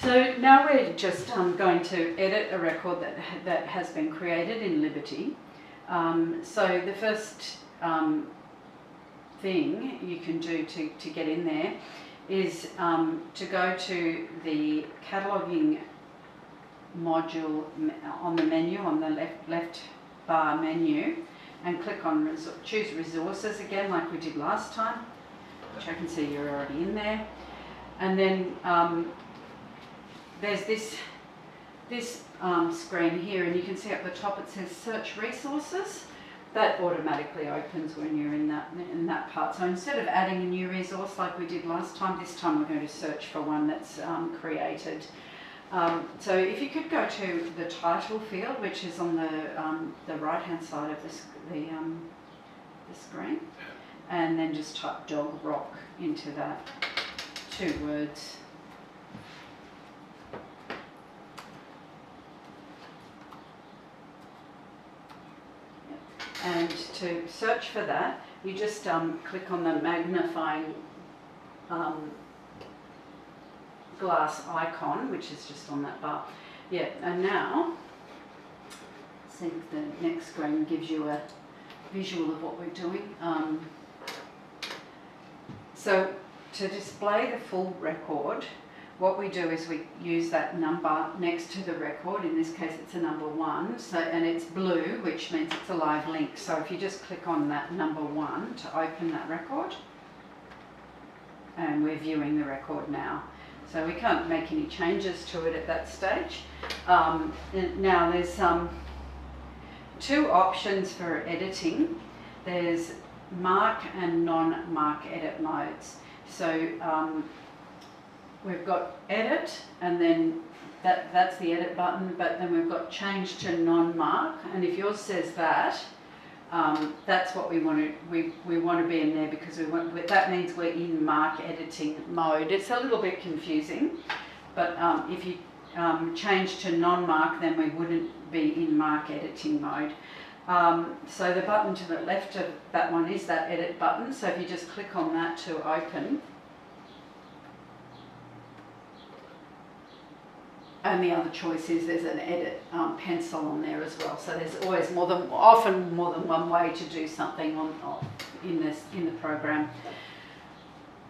So now we're just going to edit a record that has been created in Liberty. So the first thing you can do to get in there is to go to the cataloguing module on the menu, on the left bar menu, and click on choose resources again like we did last time, which I can see you're already in there. And then there's this screen here, and you can see at the top it says search resources. That automatically opens when you're in that part. So instead of adding a new resource like we did last time, this time we're going to search for one that's created. So if you could go to the title field, which is on the right hand side of the screen, and then just type dog rock into that, 2 words. And to search for that, you just click on the magnifying glass icon, which is just on that bar. Yeah, and now, I think the next screen gives you a visual of what we're doing. So to display the full record, what we do is we use that number next to the record. In this case it's a number 1, so, and it's blue, which means it's a live link. So if you just click on that number 1 to open that record, and we're viewing the record now. So we can't make any changes to it at that stage. Now there's 2 options for editing. There's mark and non-mark edit modes. So we've got edit, and then that's the edit button, but then we've got change to non-mark, and if yours says that, that's what we want to be in there, because that means we're in mark editing mode. It's a little bit confusing, but if you change to non-mark, then we wouldn't be in mark editing mode. So the button to the left of that one is that edit button, so if you just click on that to open. And the other choice is there's an edit pencil on there as well. So there's always often more than one way to do something in the program.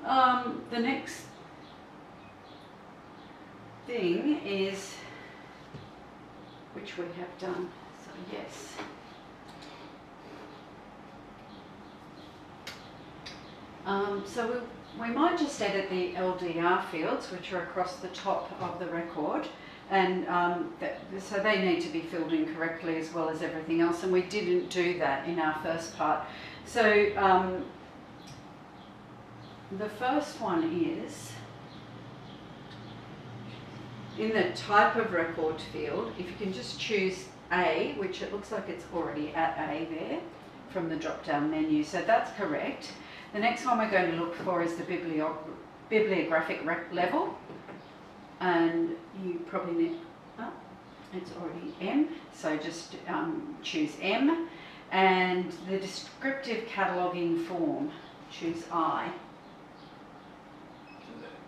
The next thing is, which we have done. So yes. So we might just edit the LDR fields, which are across the top of the record, and so they need to be filled in correctly as well as everything else, and we didn't do that in our first part. So the first one is, in the type of record field, if you can just choose A, which it looks like it's already at A there, from the drop-down menu, so that's correct. The next one we're going to look for is the bibliographic level, and you probably need, it's already M, so just choose M, and the descriptive cataloguing form, choose I.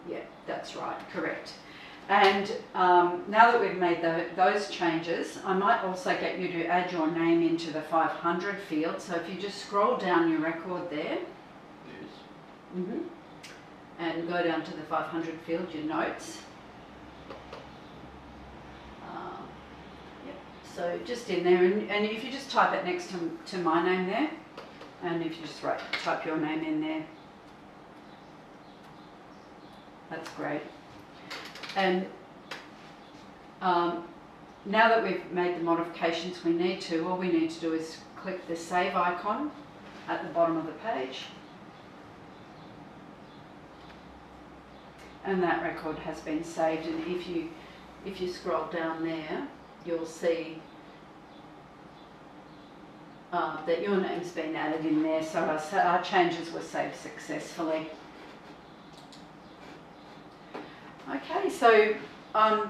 Yeah, that's right, correct. And now that we've made those changes, I might also get you to add your name into the 500 field, so if you just scroll down your record there, and go down to the 500 field, your notes. Yep. So just in there, and if you just type it next to my name there, and if you just type your name in there, that's great. And now that we've made the modifications all we need to do is click the save icon at the bottom of the page. And that record has been saved, and if you scroll down there, you'll see that your name's been added in there, so our changes were saved successfully. Okay, so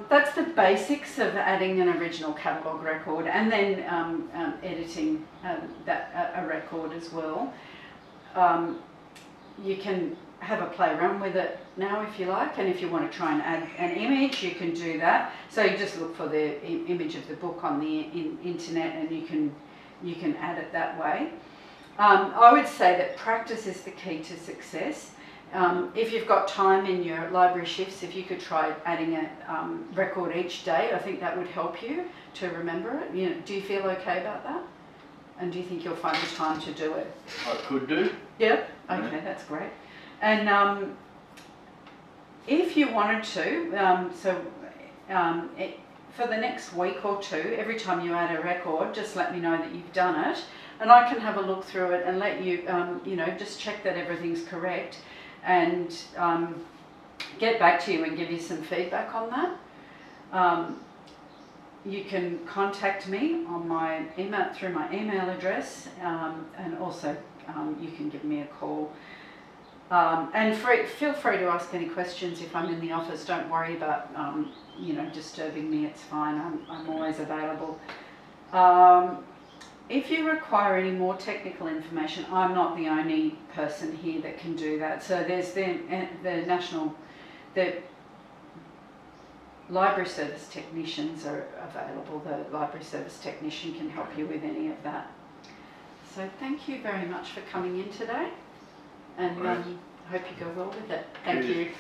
that's the basics of adding an original catalogue record, and then editing a record as well. You can have a play around with it now if you like, and if you want to try and add an image, you can do that. So you just look for the image of the book on the internet, and you can add it that way. I would say that practice is the key to success. If you've got time in your library shifts, if you could try adding a record each day, I think that would help you to remember it. You know, do you feel okay about that? And do you think you'll find the time to do it? I could do. Yeah? Okay, that's great. And if you wanted to, for the next week or two, every time you add a record, just let me know that you've done it, and I can have a look through it and let you, just check that everything's correct, and get back to you and give you some feedback on that. You can contact me on my email through my email address, and also you can give me a call. And feel free to ask any questions if I'm in the office. Don't worry about disturbing me. It's fine. I'm always available. If you require any more technical information, I'm not the only person here that can do that. So there's the library service technicians are available. The library service technician can help you with any of that. So thank you very much for coming in today, and hope you go well with it. Thank you.